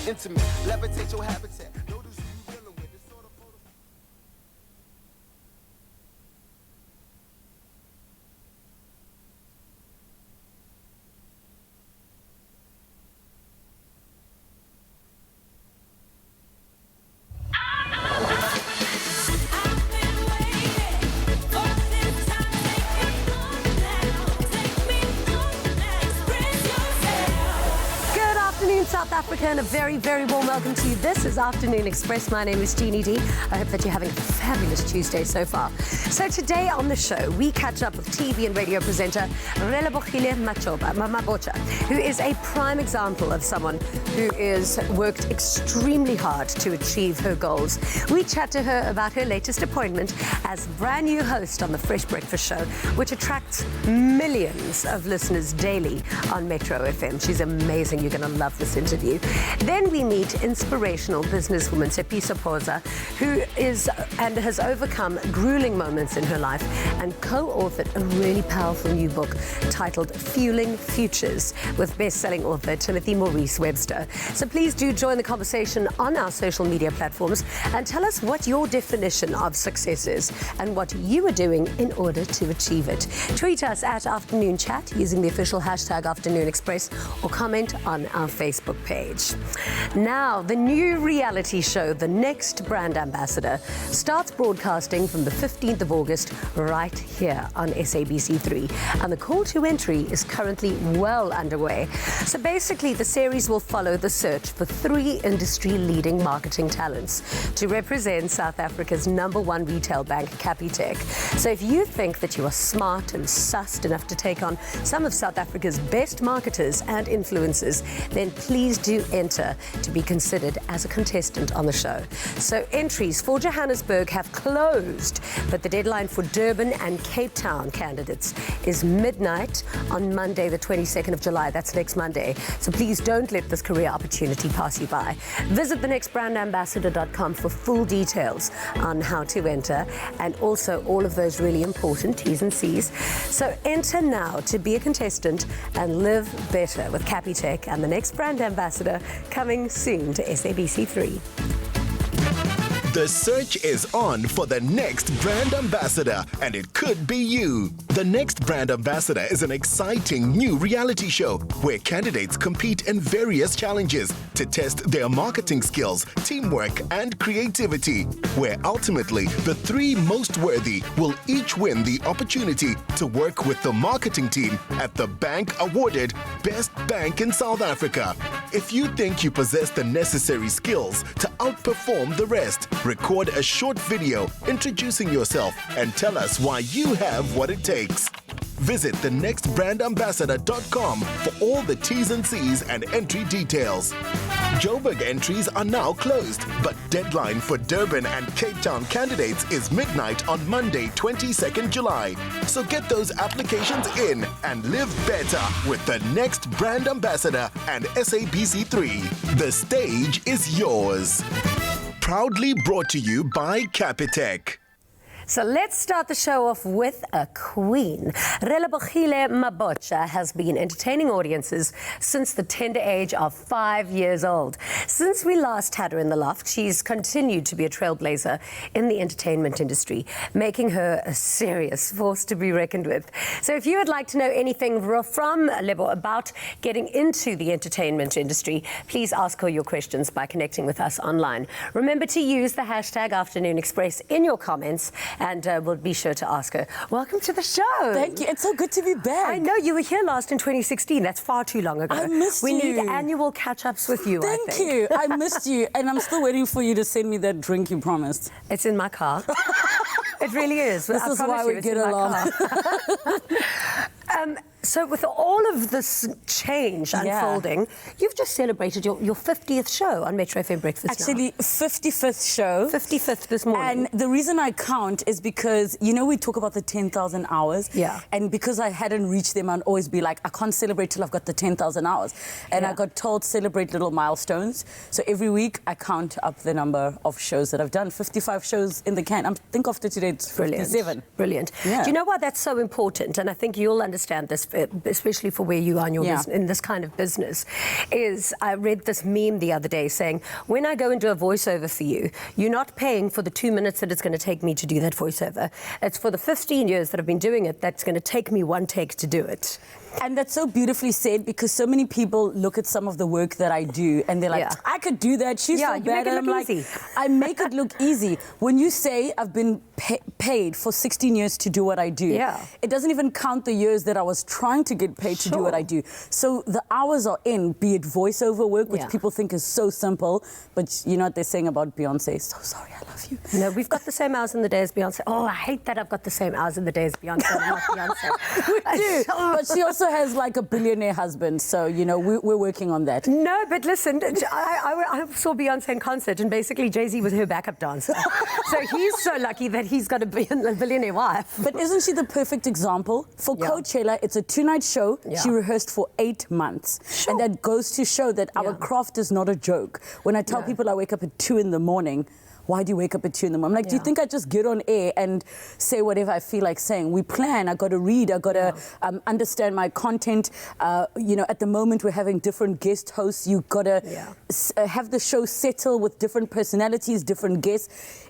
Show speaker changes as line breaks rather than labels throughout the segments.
intimate. Levitate your habitat. Notice who you dealing with. This sort of photo.
South Africa, and a very, very warm welcome to you. This is Afternoon Express. My name is Jeannie D. I hope that you're having a fabulous Tuesday so far. So today on the show, we catch up with TV and radio presenter Relebogile Mabotja, who is a prime example of someone who is worked extremely hard to achieve her goals. We chat to her about her latest appointment as brand new host on the Fresh Breakfast Show, which attracts millions of listeners daily on Metro FM. She's amazing. You're going to love this interview. Then we meet inspirational businesswoman Sepisa Poza, who is and has overcome grueling moments in her life and co-authored a really powerful new book titled Fueling Futures with best-selling author Timothy Maurice Webster. So please do join the conversation on our social media platforms and tell us what your definition of success is and what you are doing in order to achieve it. Tweet us at Afternoon Chat using the official hashtag Afternoon Express or comment on our Facebook page. Now, the new reality show, The Next Brand Ambassador, starts broadcasting from the 15th of August right here on SABC3. And the call to entry is currently well underway. So basically, the series will follow the search for 3 industry-leading marketing talents to represent South Africa's #1 retail bank, Capitec. So if you think that you are smart and sussed enough to take on some of South Africa's best marketers and influencers, then please do enter to be considered as a contestant on the show. So entries for Johannesburg have closed, but the deadline for Durban and Cape Town candidates is midnight on Monday, the 22nd of July. That's next Monday. So please don't let this career opportunity pass you by. Visit thenextbrandambassador.com for full details on how to enter and also all of those really important T's and C's. So enter now to be a contestant and live better with Capitec and the Next Brand Ambassador, coming soon to SABC3.
The search is on for the next brand ambassador, and it could be you. The Next Brand Ambassador is an exciting new reality show where candidates compete in various challenges to test their marketing skills, teamwork, and creativity, where ultimately the 3 most worthy will each win the opportunity to work with the marketing team at the bank awarded Best Bank in South Africa. If you think you possess the necessary skills to outperform the rest, record a short video introducing yourself and tell us why you have what it takes. Visit thenextbrandambassador.com for all the T's and C's and entry details. Joburg entries are now closed, but deadline for Durban and Cape Town candidates is midnight on Monday, 22nd July. So get those applications in and live better with the Next Brand Ambassador and SABC3. The stage is yours. Proudly brought to you by Capitec.
So let's start the show off with a queen. Relebogile Mabotja has been entertaining audiences since the tender age of 5 years old. Since we last had her in the loft, she's continued to be a trailblazer in the entertainment industry, making her a serious force to be reckoned with. So if you would like to know anything from Lebo about getting into the entertainment industry, please ask her your questions by connecting with us online. Remember to use the hashtag Afternoon Express in your comments, and we'll be sure to ask her. Welcome to the show.
Thank you. It's so good to be back.
I know, you were here last in 2016. That's far too long ago.
I missed
you. We need
you.
Annual catch-ups with you,
Thank
I think.
you. I missed you. And I'm still waiting for you to send me that drink you promised.
It's in my car. It really is.
This is why we get along.
So with all of this change unfolding, you've just celebrated your 50th show on Metro FM Breakfast.
Actually, 55th show.
55th this morning.
And the reason I count is because, you know, we talk about the 10,000 hours.
Yeah.
And because I hadn't reached them, I'd always be like, I can't celebrate till I've got the 10,000 hours. And I got told celebrate little milestones. So every week I count up the number of shows that I've done. 55 shows in the can. I think after today it's 57.
Brilliant.
Yeah.
Do you know why that's so important? And I think you'll understand this especially for where you are in your
Yeah.
in this kind of business, is I read this meme the other day saying, when I go and do a voiceover for you, you're not paying for the 2 minutes that it's going to take me to do that voiceover. It's for the 15 years that I've been doing it that's going to take me one take to do it.
And that's so beautifully said, because so many people look at some of the work that I do and they're like,
Yeah.
I could do that. She's
Yeah,
so
you
bad.
make it
And I'm
look
like,
easy.
I make it look easy. When you say I've been paid for 16 years to do what I do,
Yeah.
it doesn't even count the years that I was trying to get paid to do what I do. So the hours are in, be it voiceover work, which
Yeah.
people think is so simple, but you know what they're saying about Beyonce? So sorry, I love you.
No, we've got the same hours in the day as Beyonce. Oh, I hate that I've got the same hours in the day as Beyonce. I'm not Beyonce.
We do. But she also has like a billionaire husband, so you know we're working on that.
No, but listen, I saw Beyonce in concert, and basically Jay-Z was her backup dancer. So he's so lucky that he's got a billionaire wife.
But isn't she the perfect example? For
Yeah.
Coachella, it's a 2-night show.
Yeah.
She rehearsed for 8 months.
Sure.
And that goes to show that our
Yeah.
craft is not a joke. When I tell
No.
people I wake up at 2 in the morning, why do you wake up at 2 in the morning? I'm like, do you
Yeah.
think I just get on air and say whatever I feel like saying? We plan, I got to read, I got to understand my content. You know, at the moment we're having different guest hosts. You got to have the show settle with different personalities, different guests.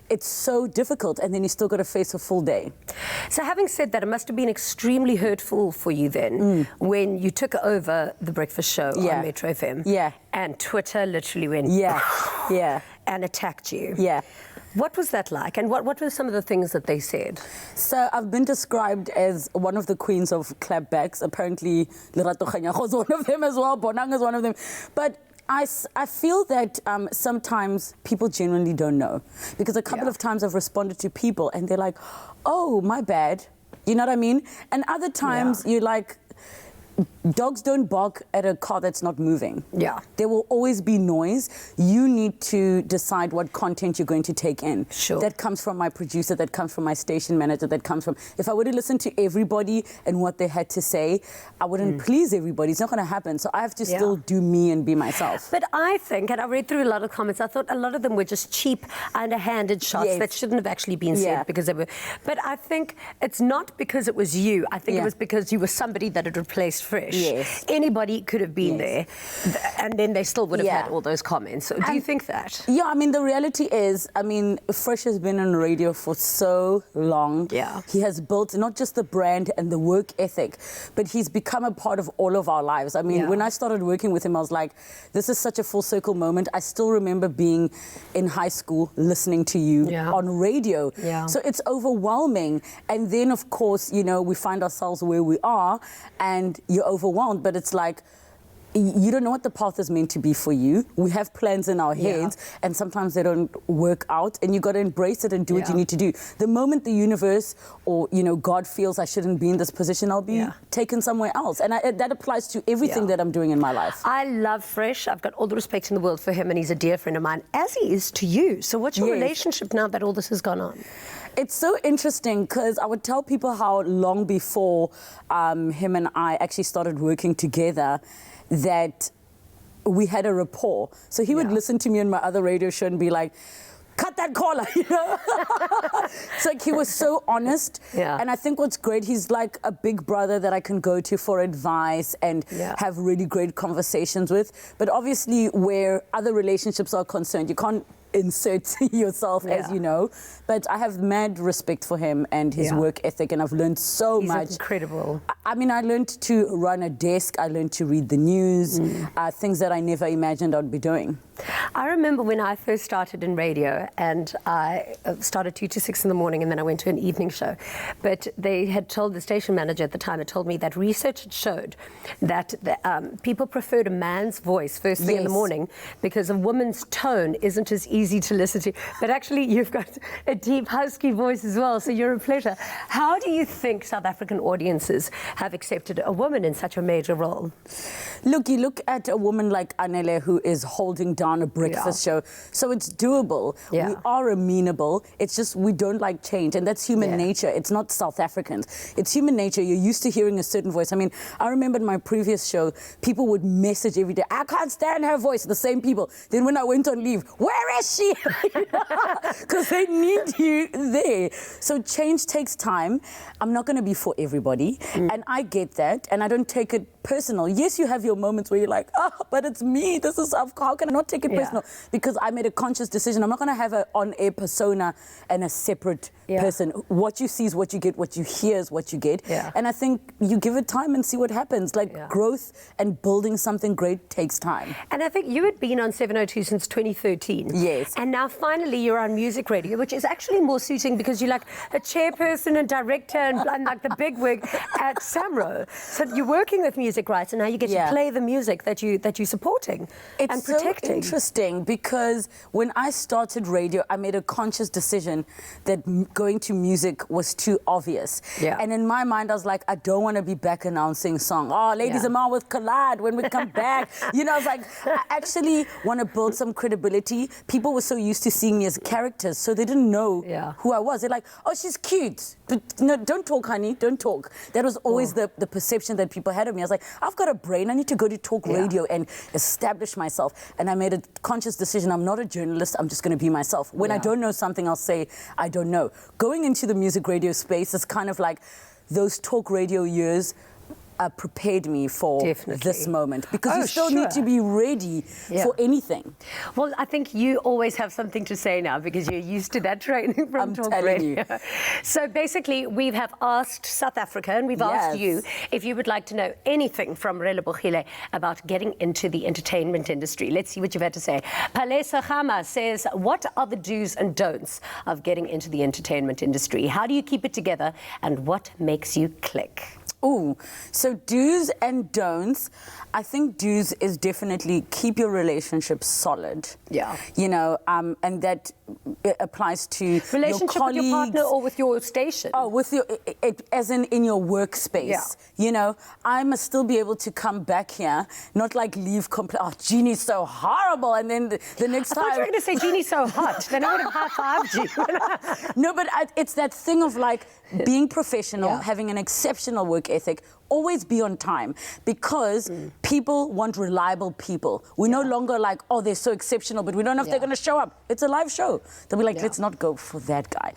It's so difficult, and then you still got to face a full day.
So having said that, it must have been extremely hurtful for you then when you took over the breakfast show
Yeah.
on Metro FM.
Yeah.
And Twitter literally went
Yeah.
and attacked you.
Yeah.
What was that like? And what were some of the things that they said?
So I've been described as one of the queens of clapbacks. Apparently, Lerato Kganyago is one of them as well. Bonang is one of them. But I feel that sometimes people genuinely don't know. Because a couple of times I've responded to people and they're like, oh, my bad. You know what I mean? And other times you're like, dogs don't bark at a car that's not moving.
Yeah.
There will always be noise. You need to decide what content you're going to take in.
Sure.
That comes from my producer, that comes from my station manager, that comes from... If I were to listen to everybody and what they had to say, I wouldn't please everybody. It's not going to happen. So I have to still do me and be myself.
But I think, and I read through a lot of comments, I thought a lot of them were just cheap, underhanded shots that shouldn't have actually been said because they were... But I think it's not because it was you. I think it was because you were somebody that had replaced Fresh.
Yes.
Anybody could have been there, and then they still would have had all those comments. So do you think that?
Yeah, I mean, the reality is, I mean, Fresh has been on radio for so long.
Yeah.
He has built not just the brand and the work ethic, but he's become a part of all of our lives. I mean, when I started working with him, I was like, this is such a full circle moment. I still remember being in high school listening to you on radio.
Yeah.
So it's overwhelming. And then, of course, you know, we find ourselves where we are and you're overwhelmed, but it's like, you don't know what the path is meant to be for you. We have plans in our heads and sometimes they don't work out, and you got to embrace it and do what you need to do. The moment the universe or, you know, God feels I shouldn't be in this position, I'll be taken somewhere else. And that applies to everything that I'm doing in my life.
I love Fresh. I've got all the respect in the world for him, and he's a dear friend of mine, as he is to you. So what's your relationship now that all this has gone on?
It's so interesting because I would tell people how long before him and I actually started working together that we had a rapport. So he would listen to me on my other radio show and be like, cut that caller, you know? It's like he was so honest. And I think what's great, he's like a big brother that I can go to for advice and have really great conversations with. But obviously where other relationships are concerned, you can't insert yourself, as you know. But I have mad respect for him and his work ethic, and I've learned so much.
He's incredible.
I mean, I learned to run a desk, I learned to read the news, things that I never imagined I'd be doing.
I remember when I first started in radio, and I started 2 to 6 in the morning, and then I went to an evening show. But they had told, the station manager at the time had told me that research had showed that people preferred a man's voice first thing in the morning because a woman's tone isn't as easy to listen to. But actually, you've got a deep, husky voice as well, so you're a pleasure. How do you think South African audiences have accepted a woman in such a major role?
Look, you look at a woman like Anele, who is holding down a breakfast show, so it's doable. We are amenable. It's just we don't like change, and that's human nature. It's not South Africans. It's human nature. You're used to hearing a certain voice. I mean, I remember in my previous show, people would message every day, I can't stand her voice, the same people. Then when I went on leave, where is she? Because they need you there. So change takes time. I'm not going to be for everybody. And I get that. And I don't take it personal. Yes, you have your moments where you're like, oh, but it's me. This is, how can I not take it personal? Because I made a conscious decision. I'm not going to have an on-air persona and a separate person. What you see is what you get. What you hear is what you get. And I think you give it time and see what happens. Like growth and building something great takes time.
And I think you had been on 702 since 2013.
Yes.
And now finally you're on music radio, which is actually more suiting because you're like a chairperson and director and like the big wig at Samro. So you're working with music rights and now you get to play the music that you're supporting and protecting.
So interesting because when I started radio, I made a conscious decision that going to music was too obvious. And in my mind, I was like, I don't want to be back announcing song. Oh, Ladies and Ma with Collide when we come back. You know, I was like, I actually want to build some credibility. People were so used to seeing me as characters, so they didn't know who I was. They're like, oh, she's cute. But no, don't talk, honey, don't talk. That was always the perception that people had of me. I was like, I've got a brain. I need to go to talk radio and establish myself. And I made a conscious decision. I'm not a journalist. I'm just going to be myself. When I don't know something, I'll say, I don't know. Going into the music radio space is kind of like those talk radio years prepared me for this moment because you still need to be ready for anything.
Well, I think you always have something to say now because you're used to that training from talk radio. So basically, we have asked South Africa and we've asked you if you would like to know anything from Relebogile about getting into the entertainment industry. Let's see what you've had to say. Palesa Khama says, what are the do's and don'ts of getting into the entertainment industry? How do you keep it together and what makes you click?
Oh, so do's and don'ts. I think do's is definitely keep your relationship solid. You know, and that applies to
relationship
your colleagues,
with your partner or with your station.
Oh, with your, as in your workspace. You know, I must still be able to come back here, not like leave. Oh, Jeannie's so horrible, and then the next time.
I thought you were going to say Jeannie's so hot. Then I would have high-fived you.
No, but it's that thing of like being professional, having an exceptional work ethic, always be on time because people want reliable people. We're no longer like, oh, they're so exceptional, but we don't know if they're going to show up. It's a live show. They'll be like, let's not go for that guy.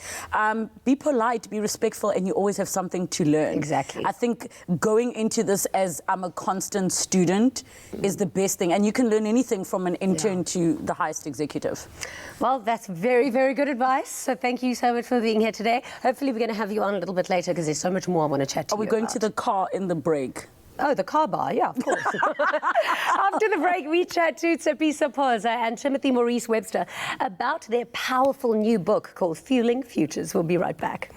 Be polite, be respectful, and you always have something to learn.
Exactly.
I think going into this as I'm a constant student is the best thing. And you can learn anything from an intern to the highest executive.
Well, that's very, very good advice. So thank you so much for being here today. Hopefully we're going to have you on a little bit later because there's so much more I want to chat to you about.
Are we going to the car in the break?
Oh, the car bar, yeah, of course. After the break, we chat to Tshepiso Poza and Timothy Maurice Webster about their powerful new book called Fueling Futures. We'll be right back.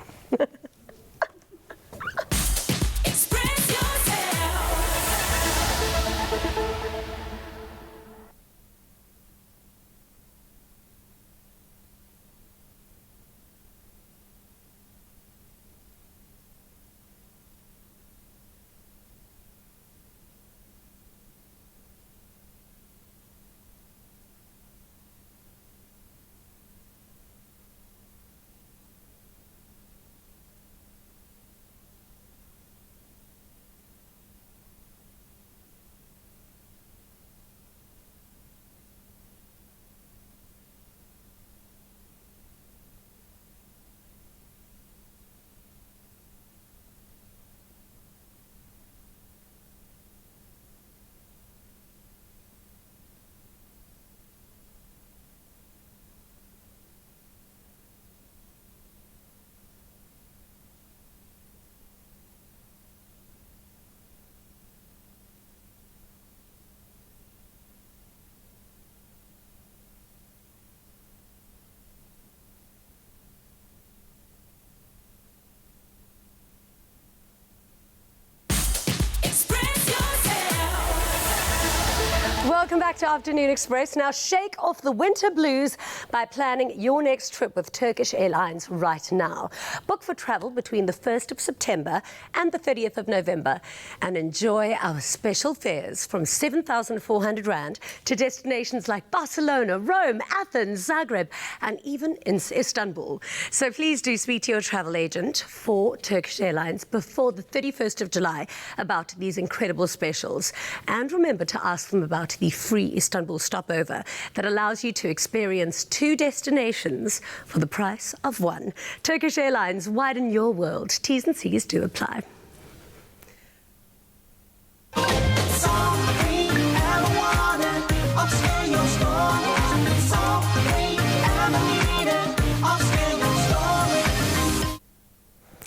Welcome back to Afternoon Express. Now shake off the winter blues by planning your next trip with Turkish Airlines right now. Book for travel between the 1st of September and the 30th of November and enjoy our special fares from 7,400 Rand to destinations like Barcelona, Rome, Athens, Zagreb and even in Istanbul. So please do speak to your travel agent for Turkish Airlines before the 31st of July about these incredible specials. And remember to ask them about the free Istanbul stopover that allows you to experience 2 destinations for the price of 1. Turkish Airlines, widen your world. T's and C's do apply.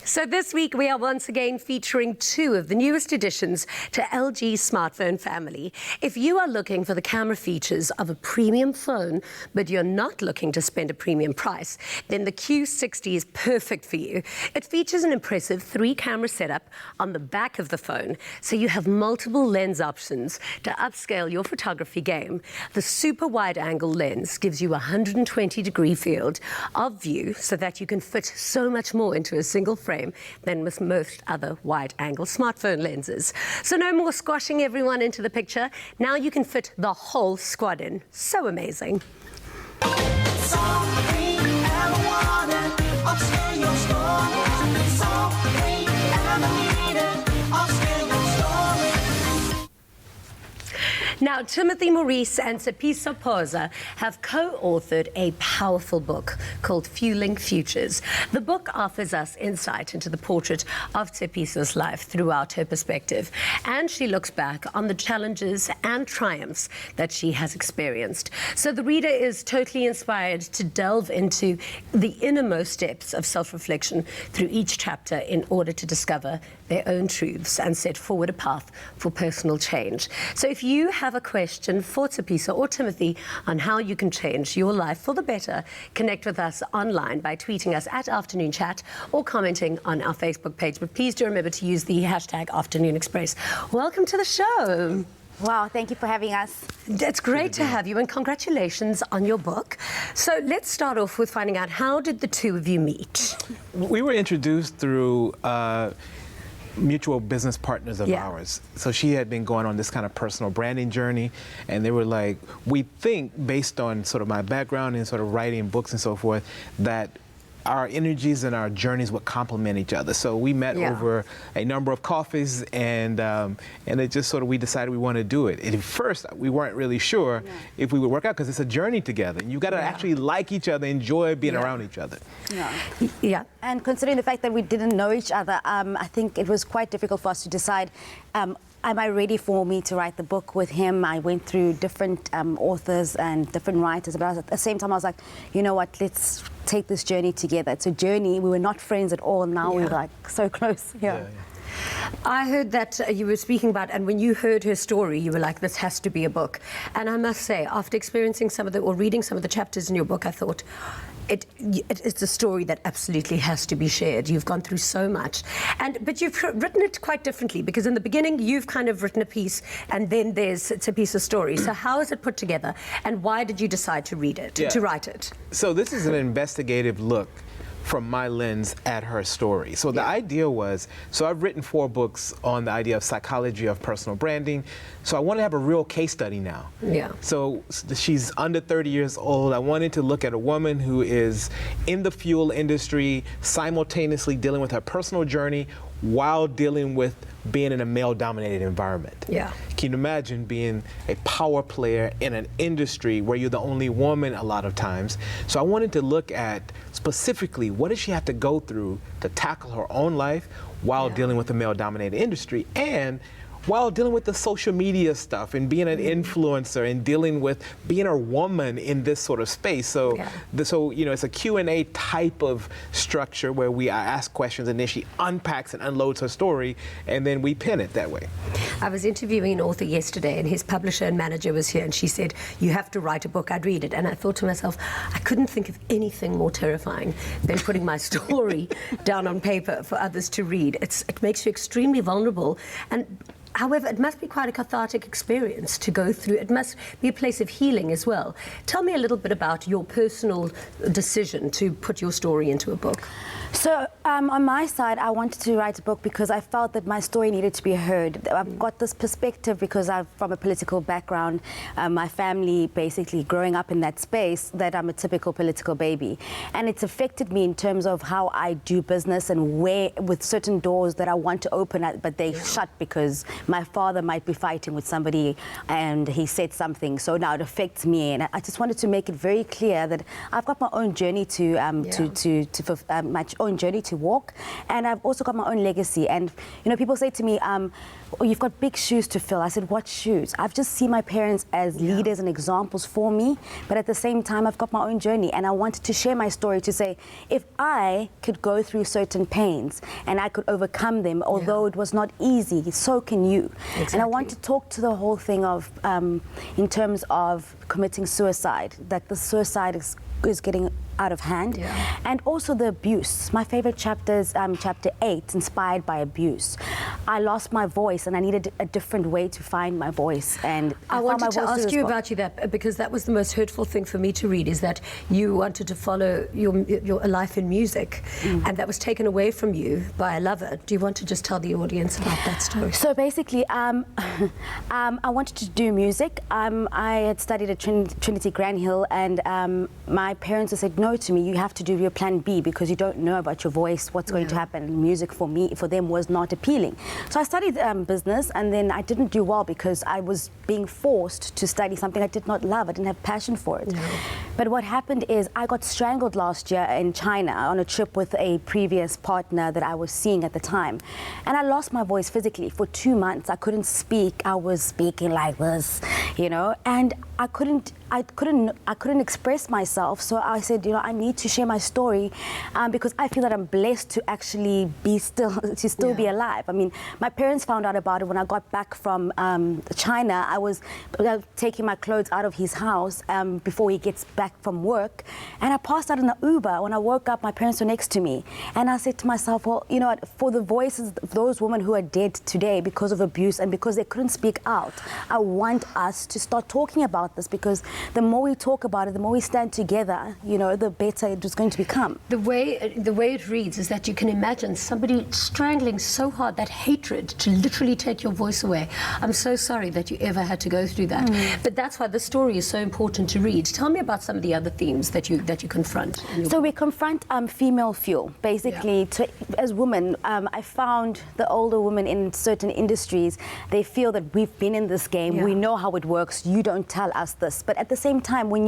So this week we are once again featuring 2 of the newest additions to LG's smartphone family. If you are looking for the camera features of a premium phone, but you're not looking to spend a premium price, then the Q60 is perfect for you. It features an impressive 3-camera setup on the back of the phone, so you have multiple lens options to upscale your photography game. The super wide-angle lens gives you a 120-degree field of view so that you can fit so much more into a single frame than with most other wide-angle smartphone lenses. So no more squashing everyone into the picture. Now you can fit the whole squad in. So amazing. Now, Timothy Maurice and Tsepiso Poza have co-authored a powerful book called Fueling Futures. The book offers us insight into the portrait of Tsepiso's life throughout her perspective, and she looks back on the challenges and triumphs that she has experienced. So the reader is totally inspired to delve into the innermost depths of self-reflection through each chapter in order to discover their own truths and set forward a path for personal change. So if you have a question for Tsepiso or Timothy on how you can change your life for the better, connect with us online by tweeting us at Afternoon Chat or commenting on our Facebook page. But please do remember to use the hashtag Afternoon Express. Welcome to the show.
Wow, thank you for having us.
It's great to have you, and congratulations on your book. So let's start off with finding out, how did the 2 of you meet?
We were introduced through mutual business partners of ours. So she had been going on this kind of personal branding journey, and they were like, we think, based on sort of my background in sort of writing books and so forth, that our energies and our journeys would complement each other. So we met over a number of coffees, and it just sort of, we decided we wanted to do it. And at first, we weren't really sure if we would work out, because it's a journey together. And you got to actually like each other, enjoy being around each other.
Yeah.
And considering the fact that we didn't know each other, I think it was quite difficult for us to decide, am I ready for me to write the book with him? I went through different authors and different writers, but at the same time I was like, you know what, let's take this journey together. It's a journey. We were not friends at all. Now we're like so close.
I heard that you were speaking about, and when you heard her story, you were like, this has to be a book. And I must say, after experiencing some of the, or reading some of the chapters in your book, I thought, it's a story that absolutely has to be shared. You've gone through so much. But you've written it quite differently, because in the beginning, you've kind of written a piece, and then it's a piece of story. So how is it put together, and why did you decide to read it, to write it?
So this is an investigative look from my lens at her story. So the idea was, so I've written 4 books on the idea of psychology of personal branding. So I want to have a real case study now. So she's under 30 years old. I wanted to look at a woman who is in the fuel industry, simultaneously dealing with her personal journey while dealing with being in a male-dominated environment. Can you imagine being a power player in an industry where you're the only woman a lot of times? So I wanted to look at specifically, what does she have to go through to tackle her own life while dealing with a male-dominated industry, and while dealing with the social media stuff and being an influencer and dealing with being a woman in this sort of space. So, you know, it's a Q&A type of structure where I ask questions, and then she unpacks and unloads her story, and then we pin it that way.
I was interviewing an author yesterday, and his publisher and manager was here, and she said, you have to write a book. I'd read it. And I thought to myself, I couldn't think of anything more terrifying than putting my story down on paper for others to read. It makes you extremely vulnerable. And however, it must be quite a cathartic experience to go through. It must be a place of healing as well. Tell me a little bit about your personal decision to put your story into a book.
So on my side, I wanted to write a book because I felt that my story needed to be heard. I've got this perspective because I'm from a political background. My family basically growing up in that space, that I'm a typical political baby. And it's affected me in terms of how I do business and where, with certain doors that I want to open, but they shut because my father might be fighting with somebody and he said something, so now it affects me. And I just wanted to make it very clear that I've got my own journey my own journey to walk, and I've also got my own legacy. And you know, people say to me, oh, you've got big shoes to fill. I said, what shoes? I've just seen my parents as leaders and examples for me, but at the same time, I've got my own journey, and I wanted to share my story to say, if I could go through certain pains and I could overcome them, although it was not easy, so can you. Exactly. And I want to talk to the whole thing of, in terms of committing suicide, that the suicide is getting out of hand, and also the abuse. My favorite chapter is chapter 8, inspired by abuse. I lost my voice and I needed a different way to find my voice, and
I wanted to ask you about that, because that was the most hurtful thing for me to read, is that you wanted to follow your life in music, and that was taken away from you by a lover. Do you want to just tell the audience about that story?
So basically, I wanted to do music. I had studied at Trinity Grand Hill, and my parents said, no to me, you have to do your plan B, because you don't know about your voice, what's going to happen. Music for them was not appealing. So I studied business, and then I didn't do well because I was being forced to study something I did not love. I didn't have passion for it. But what happened is I got strangled last year in China on a trip with a previous partner that I was seeing at the time. And I lost my voice physically for 2 months. I couldn't speak. I was speaking like this, you know, and I couldn't express myself. So I said, you know, I need to share my story, because I feel that I'm blessed to actually be still be alive. I mean, my parents found out about it when I got back from China. I was taking my clothes out of his house before he gets back from work, and I passed out in the Uber. When I woke up, my parents were next to me, and I said to myself, well, you know, for the voices of those women who are dead today because of abuse and because they couldn't speak out, I want us to start talking about this, because the more we talk about it, the more we stand together, you know, the better it was going to become.
The way it reads is that you can imagine somebody strangling so hard, that hatred to literally take your voice away. I'm so sorry that you ever had to go through that. But that's why the story is so important to read. Tell me about some of the other themes that you confront.
So we confront female fuel. Basically, as women, I found the older women in certain industries, they feel that we've been in this game, we know how it works, you don't tell us this. But at the same time, when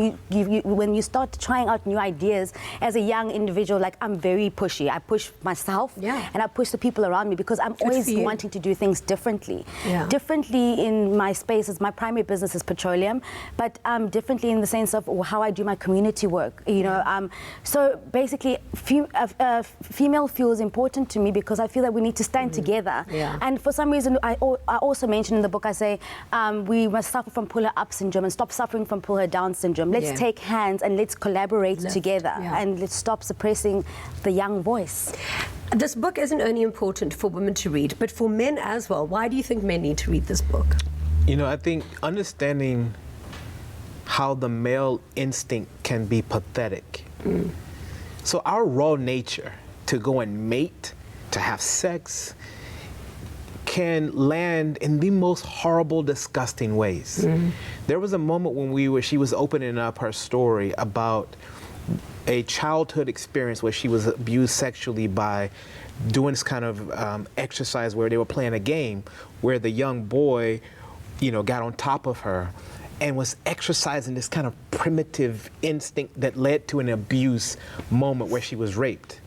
you start trying out new ideas as a young individual, like, I'm very pushy. I push myself and I push the people around me, because I'm always wanting to do things differently. Differently in my spaces. My primary business is petroleum, but differently in the sense of how I do my community work. You know, so basically, female fuel is important to me, because I feel that we need to stand together. And for some reason, I also mention in the book, I say we must suffer from pull her up syndrome and stop suffering from pull her down syndrome. Let's take hands and let's collaborate together, and let's stop suppressing the young voice.
This book isn't only important for women to read, but for men as well. Why do you think men need to read this book?
You know, I think understanding how the male instinct can be pathetic. So our raw nature to go and mate, to have sex, can land in the most horrible, disgusting ways. There was a moment when she was opening up her story about a childhood experience where she was abused sexually by doing this kind of exercise where they were playing a game where the young boy, you know, got on top of her and was exercising this kind of primitive instinct that led to an abuse moment where she was raped.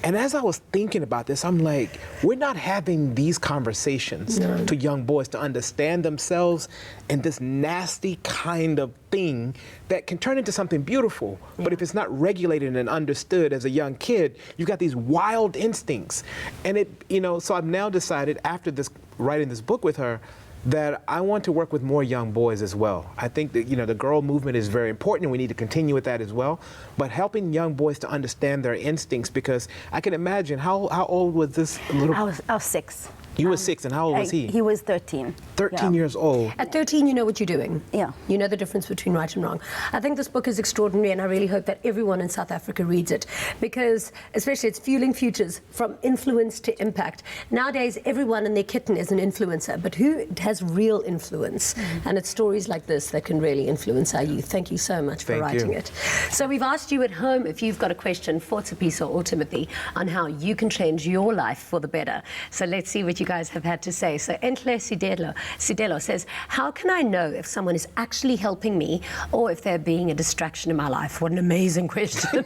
And as I was thinking about this, I'm like, we're not having these conversations to young boys to understand themselves in this nasty kind of thing that can turn into something beautiful. But if it's not regulated and understood as a young kid, you've got these wild instincts. And it, you know, so I've now decided after this, writing this book with her, that I want to work with more young boys as well. I think that, you know, the girl movement is very important and we need to continue with that as well. But helping young boys to understand their instincts, because I can imagine, how old was this little?
I was 6.
You were 6, and how old was he?
He was 13.
13 years old.
At 13, you know what you're doing.
Yeah.
You know the difference between right and wrong. I think this book is extraordinary, and I really hope that everyone in South Africa reads it, because especially it's fueling futures from influence to impact. Nowadays, everyone and their kitten is an influencer, but who has real influence? And it's stories like this that can really influence our youth. Thank you so much for writing it. So we've asked you at home if you've got a question for Tsepiso or Timothy on how you can change your life for the better. So let's see what you you guys have had to say. So Entle Sidelo says, how can I know if someone is actually helping me or if they're being a distraction in my life? What an amazing question.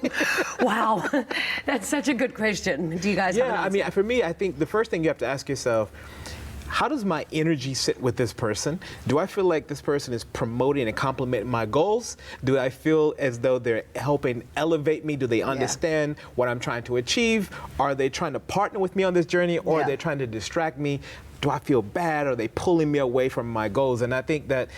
Wow, that's such a good question. Do you guys have an
Yeah, I
answer?
mean, for me, I think the first thing you have to ask yourself, how does my energy sit with this person? Do I feel like this person is promoting and complimenting my goals? Do I feel as though they're helping elevate me? Do they understand what I'm trying to achieve? Are they trying to partner with me on this journey, or are they trying to distract me? Do I feel bad? Are they pulling me away from my goals? And I think that,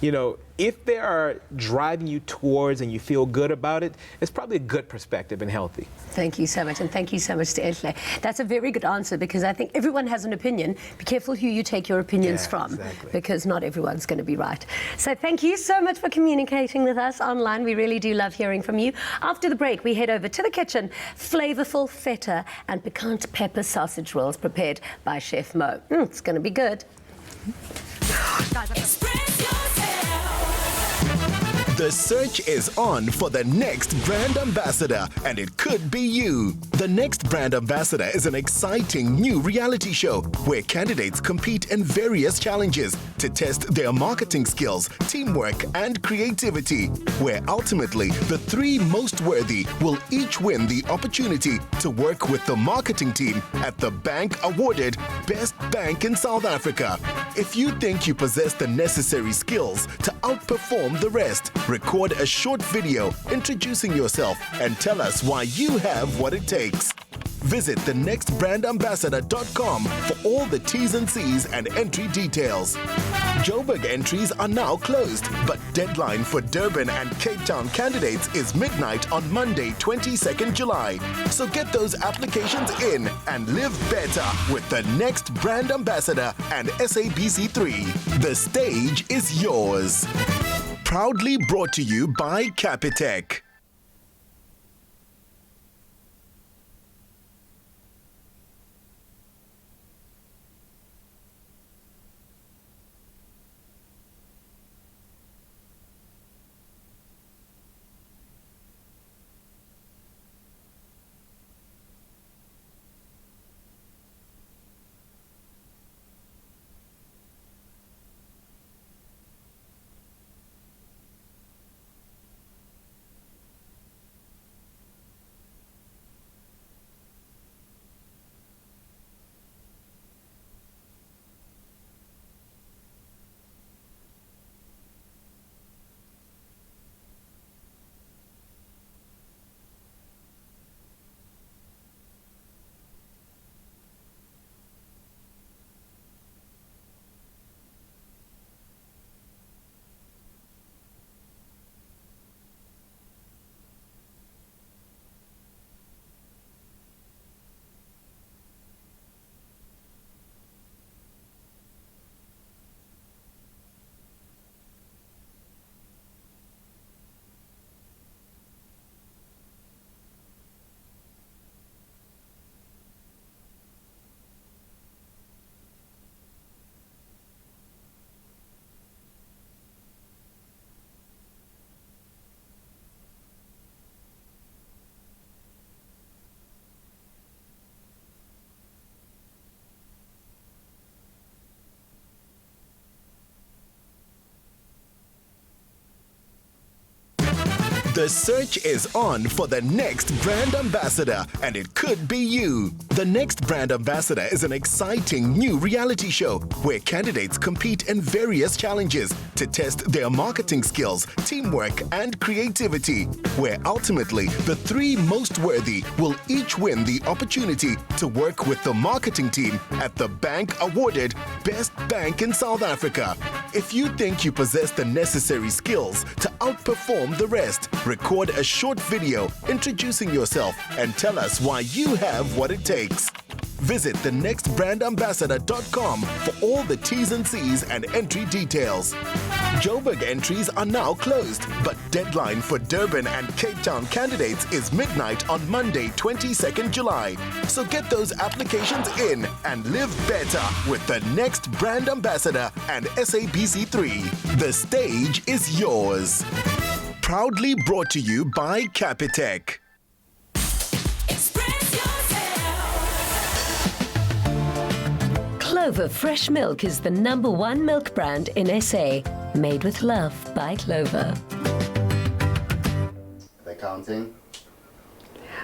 you know, if they are driving you towards and you feel good about it, it's probably a good perspective and healthy.
Thank you so much, and thank you so much to Entle. That's a very good answer, because I think everyone has an opinion. Be careful who you take your opinions from, because not everyone's going to be right. So thank you so much for communicating with us online. We really do love hearing from you. After the break, we head over to the kitchen. Flavorful feta and piquant pepper sausage rolls prepared by Chef Mo. It's going to be good.
The search is on for the next brand ambassador, and it could be you. The next brand ambassador is an exciting new reality show where candidates compete in various challenges to test their marketing skills, teamwork, and creativity, where ultimately the three most worthy will each win the opportunity to work with the marketing team at the bank awarded Best Bank in South Africa. If you think you possess the necessary skills to outperform the rest, record a short video introducing yourself and tell us why you have what it takes. Visit thenextbrandambassador.com for all the T's and C's and entry details. Joburg entries are now closed, but deadline for Durban and Cape Town candidates is midnight on Monday, 22nd July. So get those applications in and live better with the next brand ambassador and SABC3. The stage is yours. Proudly brought to you by Capitec. The search is on for the next brand ambassador, and it could be you. The next brand ambassador is an exciting new reality show where candidates compete in various challenges to test their marketing skills, teamwork, and creativity, where ultimately the three most worthy will each win the opportunity to work with the marketing team at the bank awarded Best Bank in South Africa. If you think you possess the necessary skills to outperform the rest, record a short video introducing yourself and tell us why you have what it takes. Visit thenextbrandambassador.com for all the T's and C's and entry details. Joburg entries are now closed, but deadline for Durban and Cape Town candidates is midnight on Monday, 22nd July. So get those applications in and live better with the next brand ambassador and SABC3. The stage is yours. Proudly brought to you by Capitec.
Clover Fresh Milk is the #1 milk brand in SA. Made with love by Clover.
They're counting.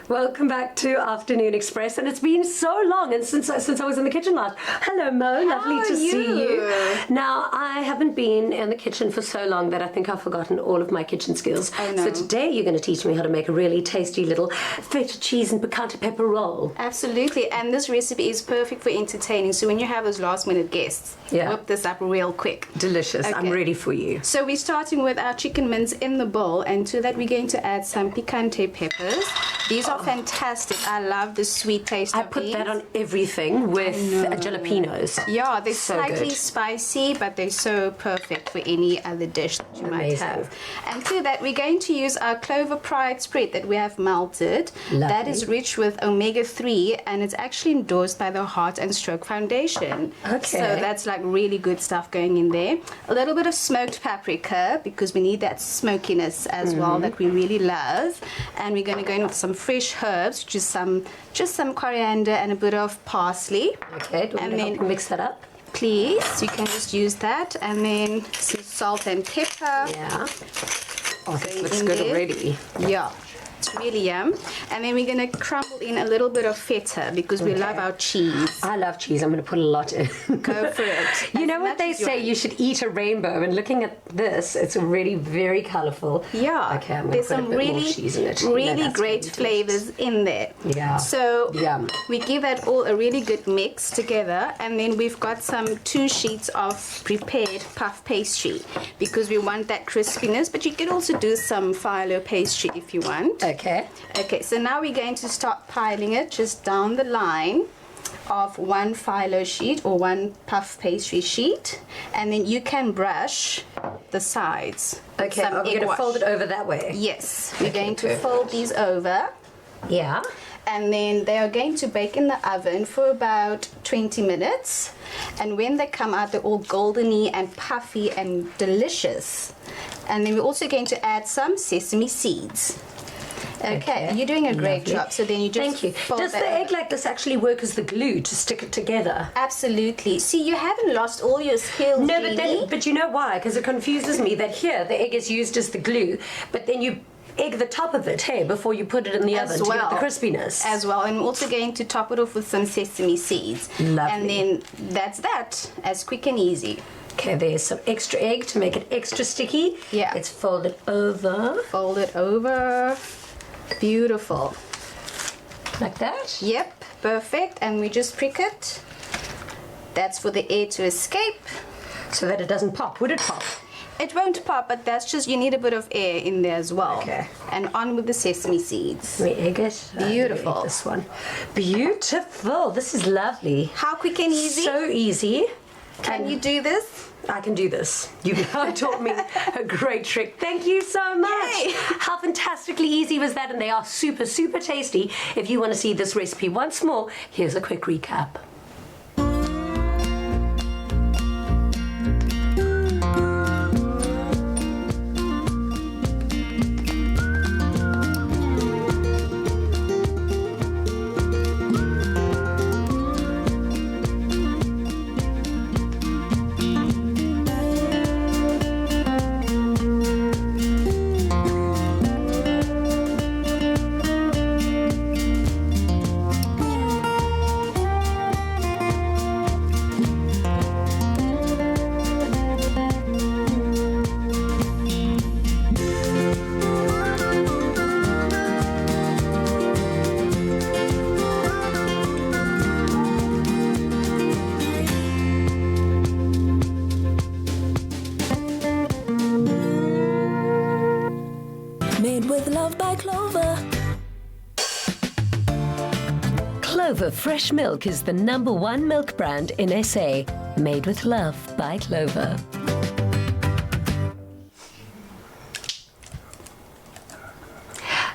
Welcome back to Afternoon Express, and it's been so long, and since I was in the kitchen last. Hello, Mo. Lovely to see you. Now, I haven't been in the kitchen for so long that I think I've forgotten all of my kitchen skills.
Oh, no.
So today you're going to teach me how to make a really tasty little feta cheese and picante pepper roll.
Absolutely, and this recipe is perfect for entertaining. So when you have those last-minute guests, whip this up real quick.
Delicious. I'm ready for you.
So we're starting with our chicken mince in the bowl, and to that we're going to add some picante peppers. These are fantastic. I love the sweet taste
I
of
put
these.
that on everything with jalapenos.
Yeah, they're
So
slightly
good.
spicy, but they're so perfect for any other dish that you might
Amazing.
have. And to that, we're going to use our Clover Pride spread that we have melted.
Lovely.
That is rich with omega-3, and it's actually endorsed by the Heart and Stroke Foundation.
Okay.
So that's like really good stuff going in there. A little bit of smoked paprika, because we need that smokiness as well that we really love. And we're going to go in with some fresh herbs, which is just some coriander and a bit of parsley.
Okay, do you want me to help you mix that up?
Please, you can just use that, and then some salt and pepper.
Yeah. Oh, that looks
in
good
there.
already.
Yeah, it's really yum. And then we're gonna crumble in a little bit of feta because we love our cheese.
I love cheese. I'm going to put a lot in.
Go for it.
You
As
know what
much
they
as you
say?
want.
You should eat a rainbow. And looking at this, it's already very colourful.
Yeah,
Okay, I'm going
there's
to put
some
a bit more
really,
cheese in it.
really
that's
great
gonna be
flavors in there.
Yeah.
So
Yum.
we give that all a really good mix together, and then we've got some 2 sheets of prepared puff pastry because we want that crispiness. But you can also do some phyllo pastry if you want.
Okay.
Okay, so now we're going to start piling it just down the line of 1 phyllo sheet or 1 puff pastry sheet, and then you can brush the sides. with
Okay,
some
I'm
egg
going to
wash.
fold it over that way.
Yes, we're
Okay,
going to
perfect.
fold these over,
Yeah.
and then they are going to bake in the oven for about 20 minutes. And when they come out, they're all goldeny and puffy and delicious. And then we're also going to add some sesame seeds. Okay, you're doing a great
Lovely.
job. So then you just
Thank you.
fold
Does
that
the egg
over.
like this actually work as the glue to stick it together?
Absolutely. See, you haven't lost all your skills,
No, but
Jeannie.
but you know why? Because it confuses me that here the egg is used as the glue, but then you egg the top of it, hey, before you put it in the oven to get the crispiness.
As well, and I'm also going to top it off with some sesame seeds.
Lovely.
And then that's that, as quick and easy.
Okay, there's some extra egg to make it extra sticky.
Yeah.
It's folded over
Fold it over. Beautiful.
like that.
Yep, perfect. And we just prick it. That's for the air to escape.
So that it doesn't pop. Would it pop?
It won't pop, but that's just, you need a bit of air in there as well.
Okay.
And on with the sesame seeds.
Let me egg it.
Beautiful.
Egg this one. Beautiful. This is lovely.
How quick and easy?
So easy.
Can you do this?
I can do this. You taught me a great trick. Thank you so much.
Yay.
How fantastically easy was that? And they are super, super tasty. If you want to see this recipe once more, here's a quick recap.
Made with love by Clover.
Clover Fresh Milk is the #1 milk brand in SA. Made with love by Clover.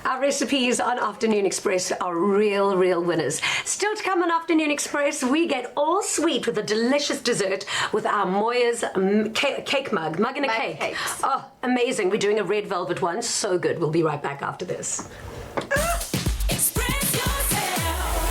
Our recipes on Afternoon Express are real winners. Still to come on Afternoon Express, we get all sweet with a delicious dessert with our Moya's cake mug and a
Mug
cake.
cakes.
Oh, amazing. We're doing a red velvet one. So good. We'll be right back after this.
Express yourself.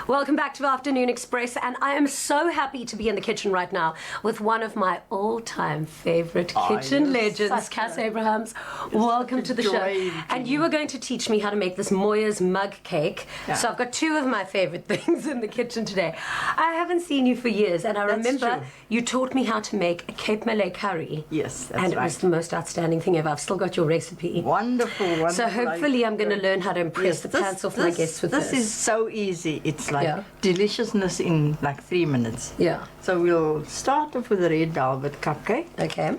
Welcome back to Afternoon Express, and I am so happy to be in the kitchen right now with one of my all-time favorite kitchen legends, Kass Abrahams. Welcome to the show. And you are going to teach me how to make this Moya's mug cake.
Yeah.
So I've got two of my favorite things in the kitchen today. I haven't seen you for years, and I remember you taught me how to make a Cape Malay curry.
Yes, that's
and it
right.
was the most outstanding thing ever. I've still got your recipe.
Wonderful, wonderful.
So hopefully I'm going to learn how to impress the pants off my guests with this.
This is so easy. It's like deliciousness in like 3 minutes.
Yeah.
So we'll start off with a red velvet cupcake.
Okay.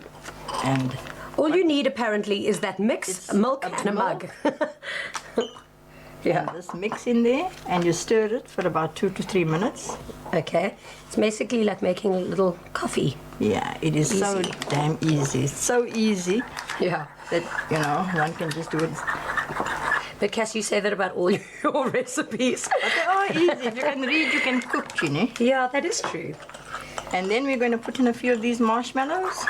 And
all you need apparently is that mix, milk and a mug.
yeah. This mix in there, and you stir it for about 2 to 3 minutes.
Okay. It's basically like making a little coffee.
Yeah, it is so damn easy. It's so easy.
Yeah.
That, you know, one can just do it.
But Kass, you say that about all your recipes.
But they are easy. If you can read, you can cook, you know.
Yeah, that is true.
And then we're going to put in a few of these marshmallows,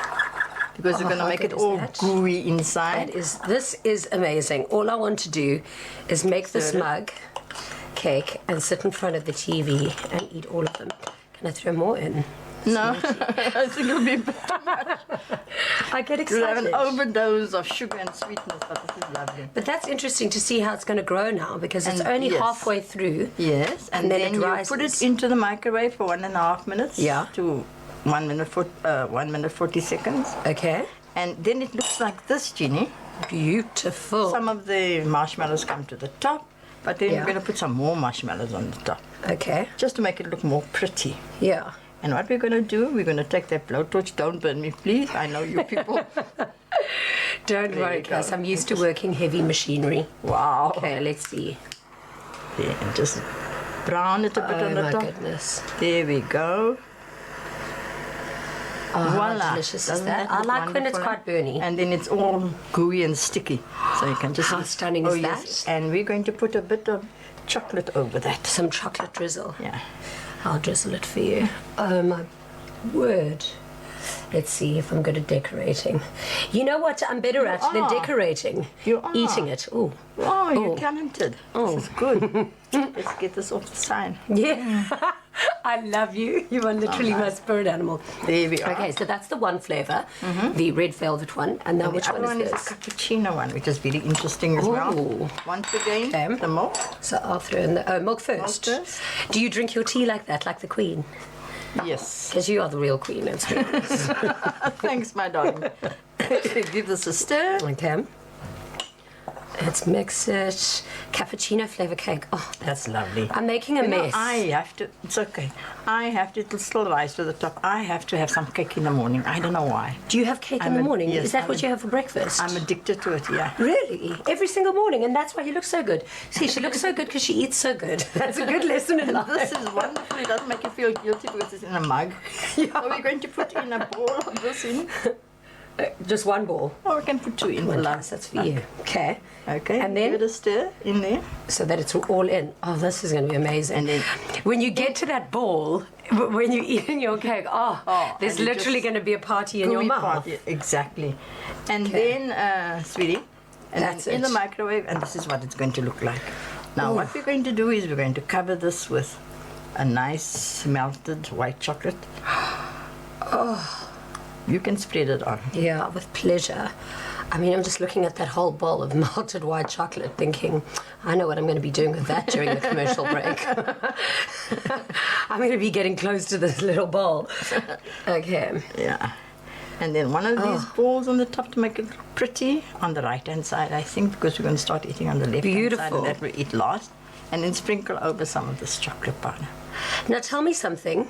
because we're going to make it all gooey inside.
This is amazing. All I want to do is make this mug cake and sit in front of the TV and eat all of them. Can I throw more in?
No, I think it'll be too much.
I get excited.
You'll have an overdose of sugar and sweetness, but this is lovely.
But that's interesting to see how it's going to grow now, because it's only halfway through.
Yes, and then
it rises.
You put it into the microwave for 1.5 minutes.
Yeah.
To 1 minute 40 seconds.
Okay.
And then it looks like this, Jeannie.
Beautiful.
Some of the marshmallows come to the top, but then we're going to put some more marshmallows on the top.
Okay.
Just to make it look more pretty.
Yeah.
And what we're going to do, we're going to take that blowtorch. Don't burn me, please. I know you people.
Don't worry, Kass. I'm used to working heavy machinery.
Wow.
Okay, let's see.
Yeah, and just brown it a bit on the top.
Oh, my goodness.
There we go.
Oh,
Voila.
how delicious is that? I like when it's quite burny.
And then it's all gooey and sticky. So you can just...
How stunning is that?
Yes. And we're going to put a bit of chocolate over that.
Some chocolate drizzle.
Yeah.
I'll drizzle it for you. Oh, my word. Let's see if I'm good at decorating. You know what I'm better at than decorating?
You are.
Eating it. Ooh.
Oh, you're talented. This is good. Let's get this off the sign.
Yeah. I love you. You are literally my spirit animal.
There we are.
Okay, so that's the one flavour, the red velvet one. And now which
the other
one is
is
this?
a cappuccino one, which is very interesting as well. Once again, the milk.
So I'll throw in the milk first.
Milk first.
Do you drink your tea like that, like the Queen?
Yes.
Because you are the real Queen, let's be honest.
Thanks, my darling. Give this a stir.
Okay. Let's mix it. Cappuccino flavour cake. Oh,
That's lovely.
I'm making a
You know,
mess.
I have to, it's okay. I have to, it'll still rise to the top. I have to have some cake in the morning. I don't know why.
Do you have cake in the morning?
Yes,
Is that what you have for breakfast?
I'm addicted to it, yeah.
Really? Every single morning, and that's why you look so good. See, she looks so good because she eats so good. That's a good lesson in life.
This is wonderful. It doesn't make you feel guilty because it's in a mug. So we're going to put in a ball of this in.
Just one ball.
Or we can put 2 in for
Well,
lunch.
that's for you. Okay.
Okay.
And then
give it a stir in there.
so that it's all in. Oh, this is going to be amazing.
And then
when you get to that ball, when you're eating your cake, there's
and you
literally
just
going to be a party in your
gooey
mouth.
party, exactly. And then, sweetie, and
That's
then in
it.
the microwave, and this is what it's going to look like. Now, what we're going to do is we're going to cover this with a nice melted white chocolate. You can spread it on.
Yeah, with pleasure. I mean, I'm just looking at that whole bowl of melted white chocolate thinking, I know what I'm going to be doing with that during the commercial break. I'm going to be getting close to this little bowl. Okay.
Yeah. And then one of these balls on the top to make it look pretty on the right-hand side, I think, because we're going to start eating on the left-hand side,
Beautiful.
and that we'll eat last. And then sprinkle over some of this chocolate powder.
Now tell me something.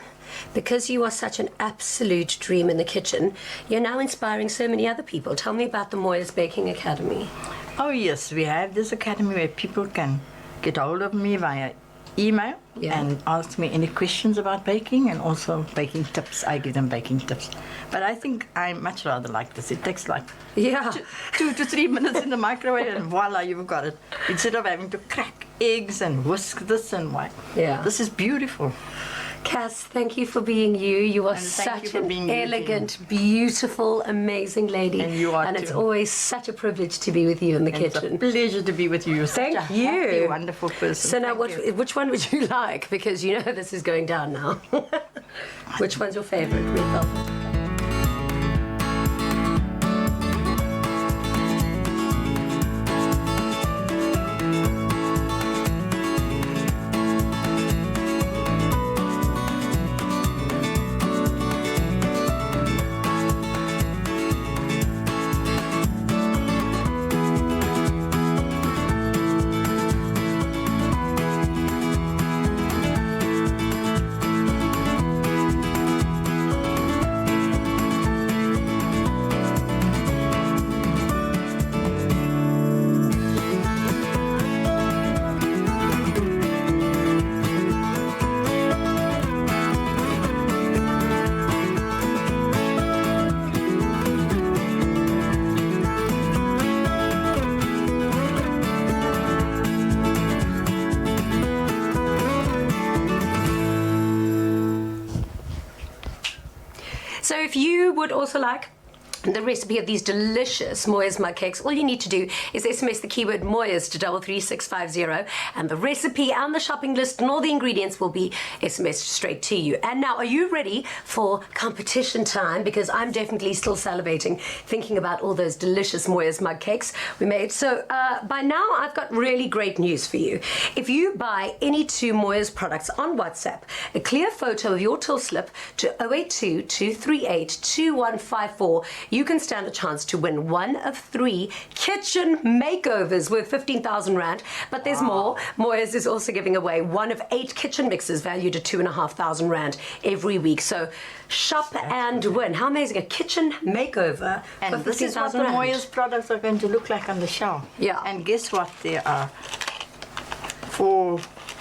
Because you are such an absolute dream in the kitchen, you're now inspiring so many other people. Tell me about the Moya's Baking Academy.
Oh yes, we have this academy where people can get hold of me via email and ask me any questions about baking, and also baking tips. I give them baking tips. But I think I much rather like this. It takes like 2 to 3 minutes in the microwave and voila, you've got it. Instead of having to crack eggs and whisk this and what.
Yeah.
This is beautiful.
Kass, thank you for being you. You are
And thank you
such
for
an
being you,
elegant, beautiful, amazing lady.
And you are
And it's
too.
always such a privilege to be with you in the
And it's a
kitchen.
pleasure to be with you. You're such
Thank
a
you.
happy, wonderful person.
So now,
Thank you.
which one would you like? Because you know this is going down now. Which one's your favorite? Red velvet. So if you would also like the recipe of these delicious Moya's mug cakes, all you need to do is SMS the keyword Moya's to 33650, and the recipe and the shopping list and all the ingredients will be SMSed straight to you. And now, are you ready for competition time? Because I'm definitely still salivating thinking about all those delicious Moya's mug cakes we made. So by now, I've got really great news for you. If you buy any two Moya's products on WhatsApp, a clear photo of your till slip to 082 238 2154, you can stand a chance to win one of 3 kitchen makeovers worth 15,000 Rand. But there's more. Moya's is also giving away one of 8 kitchen mixes valued at 2,500 Rand every week. So shop and win. How amazing. A kitchen makeover
And
for
this is what
15,000
the
Rand.
Moya's products are going to look like on the shelf.
Yeah.
And guess what? There are 4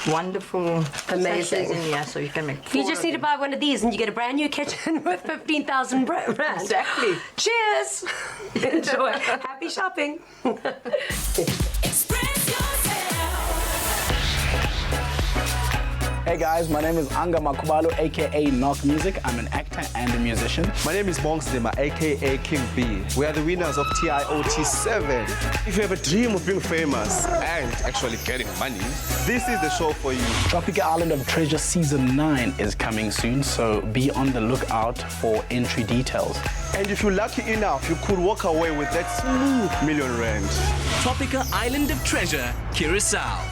wonderful
Amazing.
sachets in here, so you can make 4
You just
of
need to
them.
buy one of these and you get a brand new kitchen with 15,000 Rand.
Exactly.
Cheers. Enjoy. Happy shopping.
Express yourself.
Hey guys, my name is Anga Makubalo, aka Knock Music. I'm an actor and a musician.
My name is Bongs Dima, aka King B. We are the winners of TIOT 7. If you have a dream of being famous and actually getting money, this is the show for you.
Tropical Island of Treasure Season 9 is coming soon, so be on the lookout for entry details.
And if you're lucky enough, you could walk away with that smooth R1 million.
Tropical Island of Treasure, Curacao.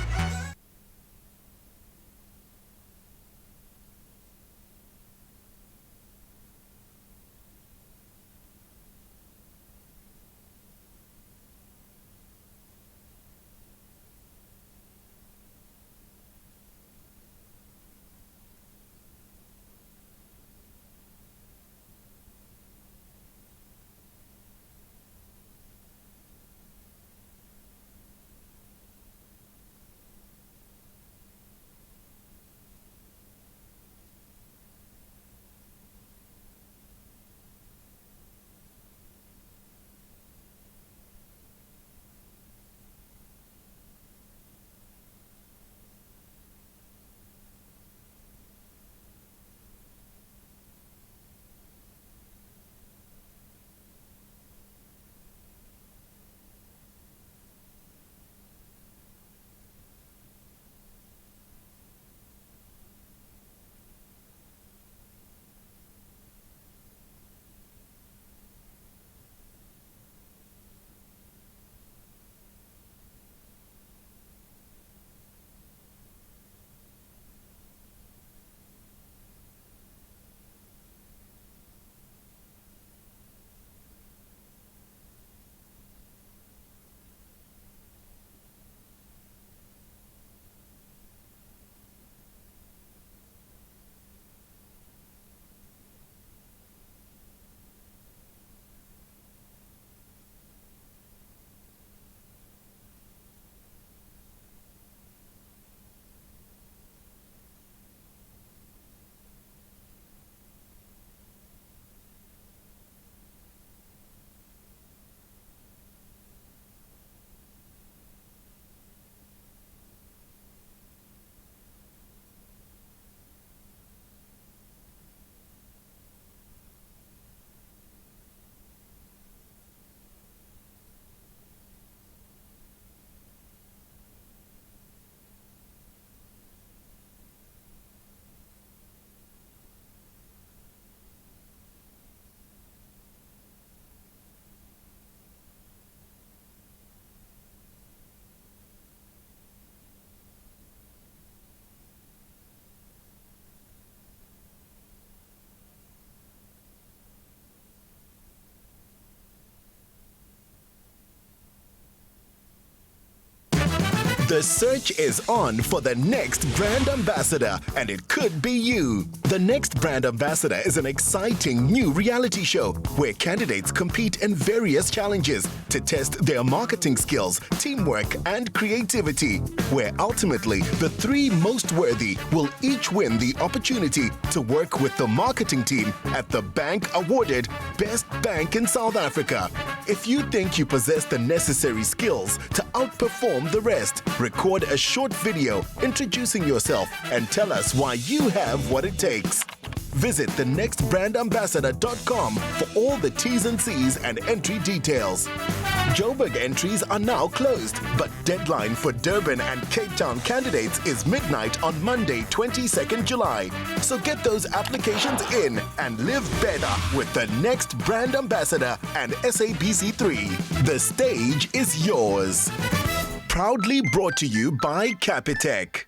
The search is on for the next brand ambassador, and it could be you. The next brand ambassador is an exciting new reality show where candidates compete in various challenges to test their marketing skills, teamwork, and creativity, where ultimately the three most worthy will each win the opportunity to work with the marketing team at the bank awarded Best Bank in South Africa. If you think you possess the necessary skills to outperform the rest, record a short video introducing yourself and tell us why you have what it takes. Visit thenextbrandambassador.com for all the T's and C's and entry details. Joburg entries are now closed, but deadline for Durban and Cape Town candidates is midnight on Monday, 22nd July. So get those applications in and live better with the next brand ambassador and SABC3. The stage is yours. Proudly brought to you by Capitec.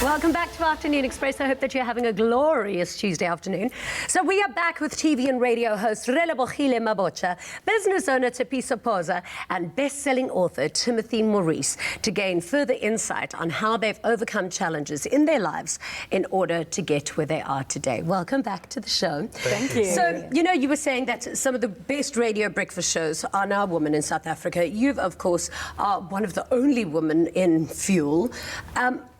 Welcome back to Afternoon Express. I hope that you're having a glorious Tuesday afternoon. So we are back with TV and radio host Relebogile Mabotja, business owner Tepisa Poza, and best-selling author Timothy Maurice to gain further insight on how they've overcome challenges in their lives in order to get where they are today. Welcome back to the show.
Thank you.
So, you know, you were saying that some of the best radio breakfast shows are now women in South Africa. You, of course, are one of the only women in Fuel.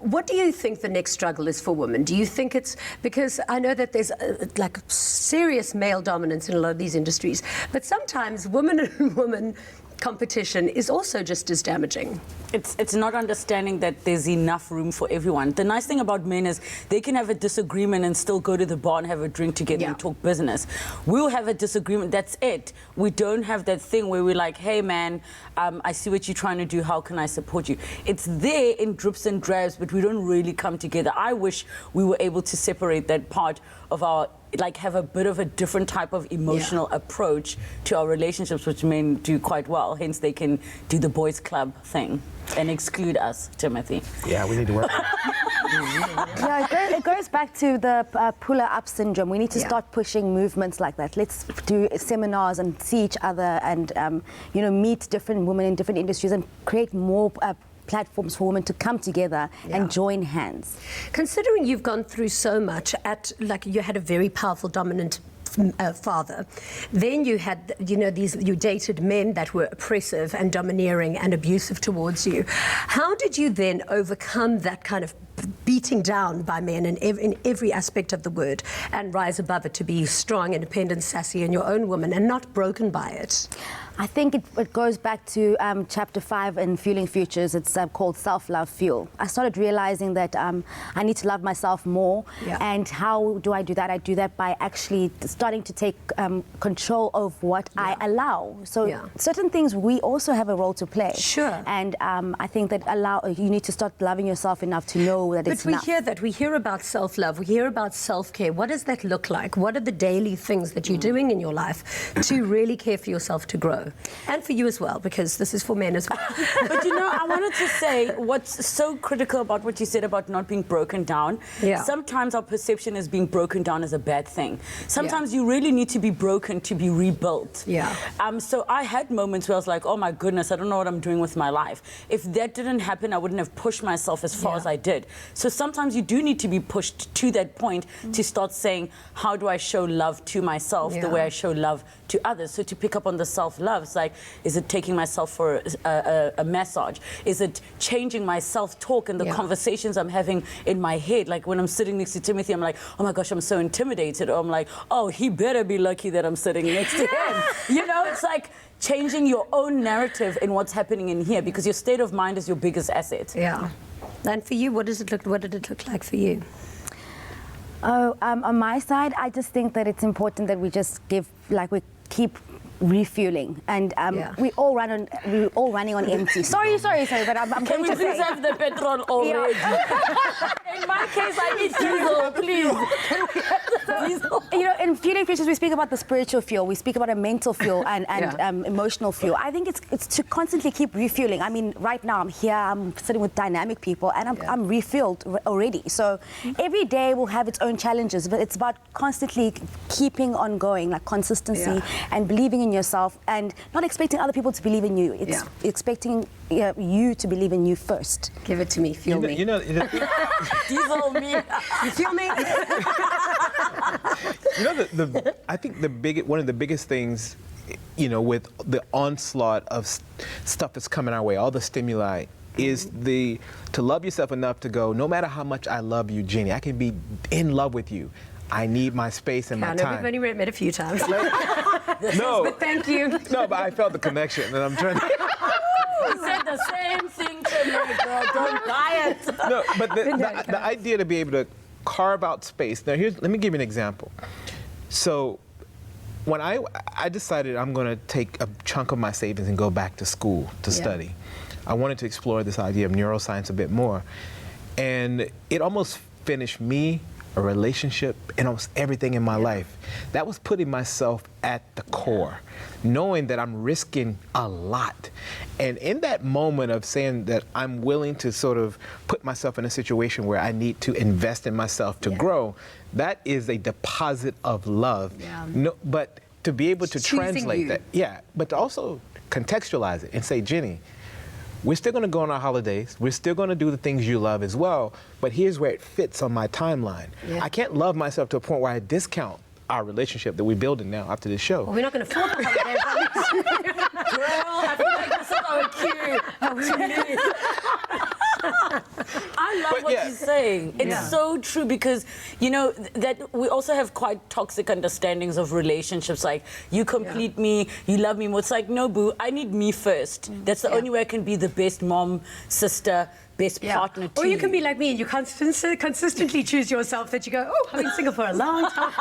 What do you think the next struggle is for women? Do you think it's because I know that there's like serious male dominance in a lot of these industries, but sometimes woman and woman competition is also just as damaging.
It's not understanding that there's enough room for everyone. The nice thing about men is they can have a disagreement and still go to the bar and have a drink together and talk business. We'll have a disagreement, that's it. We don't have that thing where we're like, hey man, I see what you're trying to do, how can I support you? It's there in drips and drabs, but we don't really come together. I wish we were able to separate that part of our, like have a bit of a different type of emotional approach to our relationships, which men do quite well. Hence, they can do the boys' club thing and exclude us, Timothy.
Yeah, we need to work.
Yeah, it goes back to the puller up syndrome. We need to start pushing movements like that. Let's do seminars and see each other and you know, meet different women in different industries and create more platforms for women to come together and join hands.
Considering you've gone through so much, like you had a very powerful, dominant father, then you had, you know, you dated men that were oppressive and domineering and abusive towards you. How did you then overcome that kind of beating down by men in every aspect of the word and rise above it to be strong, independent, sassy, and your own woman and not broken by it?
I think it goes back to chapter 5 in Fueling Futures. It's called Self-Love Fuel. I started realizing that I need to love myself more. And how do I do that? I do that by actually starting to take control of what I allow. So certain things we also have a role to play.
Sure.
And I think that you need to start loving yourself enough to know that it's enough.
But we hear that. We hear about self-love. We hear about self-care. What does that look like? What are the daily things that you're doing in your life to really care for yourself to grow? And for you as well, because this is for men as well.
But you know, I wanted to say what's so critical about what you said about not being broken down. Sometimes our perception is being broken down as a bad thing. Sometimes you really need to be broken to be rebuilt. So I had moments where I was like, oh my goodness, I don't know what I'm doing with my life. If that didn't happen, I wouldn't have pushed myself as far as I did. So sometimes you do need to be pushed to that point to start saying, how do I show love to myself the way I show love to others? So to pick up on the self-love, it's like, is it taking myself for a massage? Is it changing my self-talk and the conversations I'm having in my head? Like when I'm sitting next to Timothy, I'm like, oh my gosh, I'm so intimidated. Or I'm like, oh, he better be lucky that I'm sitting next to him. You know, it's like changing your own narrative in what's happening in here, because your state of mind is your biggest asset.
And for you, what did it look like for you?
Oh, on my side, I just think that it's important that we just we keep refueling, and we're all running on empty. Sorry, but I'm
Can we please have the petrol already? In my case, I need diesel, please. Can we have the diesel?
You know, in Fueling Futures, we speak about the spiritual fuel, we speak about a mental fuel and emotional fuel. I think it's to constantly keep refueling. I mean, right now I'm here, I'm sitting with dynamic people, and I'm refilled already. So every day will have its own challenges, but it's about constantly keeping on going, like consistency and believing in in yourself and not expecting other people to believe in you. It's expecting you to believe in you first.
Give it to me. Feel me.
Diesel me.
You feel me?
I think one of the biggest things, with the onslaught of stuff that's coming our way, all the stimuli, is to love yourself enough to go, no matter how much I love you, Jeannie, I can be in love with you. I need my space and my time.
We've only met a few times.
No.
But thank you.
No, but I felt the connection, and I'm trying to...
You said the same thing to me, girl. Don't buy it.
No, but the idea to be able to carve out space. Now, let me give you an example. So, when I decided I'm going to take a chunk of my savings and go back to school to study, I wanted to explore this idea of neuroscience a bit more. And it almost finished me, a relationship, and almost everything in my life. That was putting myself at the core, knowing that I'm risking a lot. And in that moment of saying that I'm willing to sort of put myself in a situation where I need to invest in myself to grow, that is a deposit of love. No, but to be able to translate that, but to also contextualize it and say, Jenny, we're still going to go on our holidays. We're still going to do the things you love as well. But here's where it fits on my timeline. I can't love myself to a point where I discount our relationship that we're building now after this show.
Well, we're not going to afford the holidays.
Girl, I feel like this is our cue. I love what you're saying. It's so true because, that we also have quite toxic understandings of relationships. Like, you complete me, you love me more. It's like, no, boo, I need me first. That's the only way I can be the best mom, sister, best partner to
Or you can be like me and you consistently choose yourself that you go, oh, I've been single for a long time.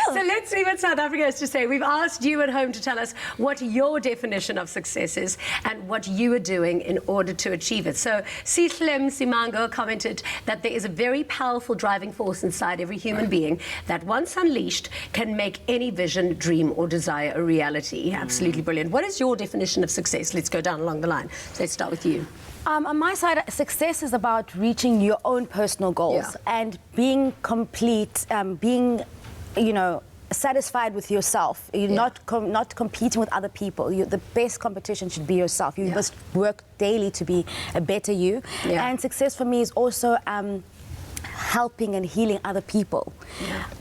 So let's see what South Africa has to say. We've asked you at home to tell us what your definition of success is and what you are doing in order to achieve it. So Sihlem Simango commented that there is a very powerful driving force inside every human being that once unleashed can make any vision, dream or desire a reality. Absolutely brilliant. What is your definition of success? Let's go down along the line. So let's start with you.
On my side, success is about reaching your own personal goals and being complete, being, satisfied with yourself. You're not competing with other people. The best competition should be yourself. You must work daily to be a better you. And success for me is also helping and healing other people.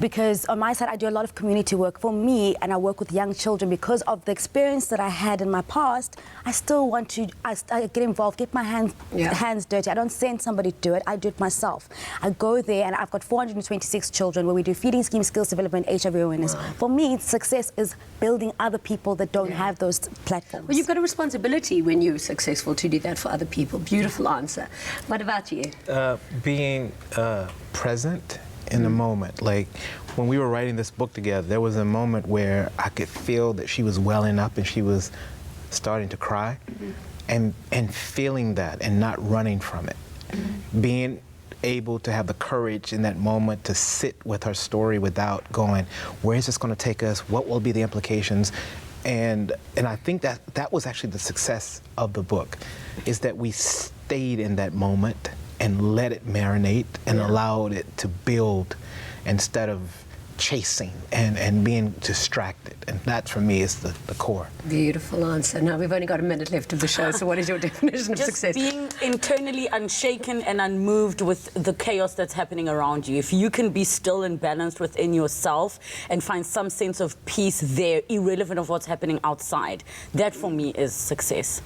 Because on my side, I do a lot of community work for me, and I work with young children. Because of the experience that I had in my past, I still want to I get involved, get my hands dirty. I don't send somebody to do it, I do it myself. I go there, and I've got 426 children where we do feeding scheme, skills development, HIV awareness. For me, success is building other people that don't have those platforms.
Well, you've got a responsibility when you're successful to do that for other people. Beautiful answer. What about you?
Being present in the moment. Like, when we were writing this book together, there was a moment where I could feel that she was welling up and she was starting to cry, and feeling that and not running from it. Being able to have the courage in that moment to sit with her story without going, where is this going to take us? What will be the implications? And I think that was actually the success of the book, is that we stayed in that moment and let it marinate and allowed it to build instead of chasing and being distracted. And that, for me, is the core.
Beautiful answer. Now, we've only got a minute left of the show, so what is your definition of success?
Just being internally unshaken and unmoved with the chaos that's happening around you. If you can be still and balanced within yourself and find some sense of peace there, irrelevant of what's happening outside, that, for me, is success.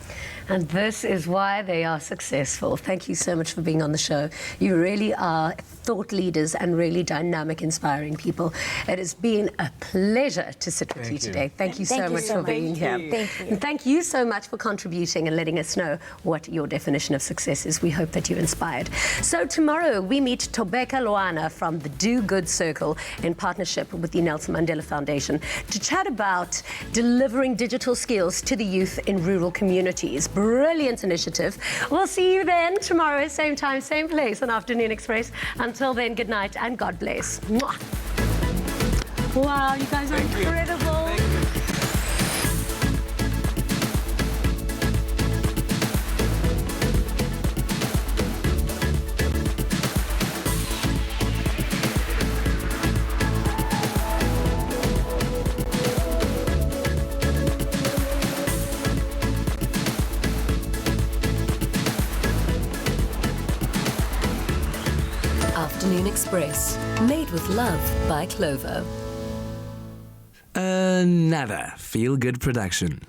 And this is why they are successful. Thank you so much for being on the show. You really are thought leaders and really dynamic, inspiring people. It has been a pleasure to sit with you today. Thank you so much for being here.
Thank you.
And thank you so much for contributing and letting us know what your definition of success is. We hope that you're inspired. So tomorrow we meet Tobeka Loana from the Do Good Circle in partnership with the Nelson Mandela Foundation to chat about delivering digital skills to the youth in rural communities. Brilliant initiative. We'll see you then tomorrow, same time, same place on Afternoon Express. Until then, good night and God bless. Mwah. Wow, you guys are incredible.
Afternoon Express. Made with love by Clover.
Another feel-good production.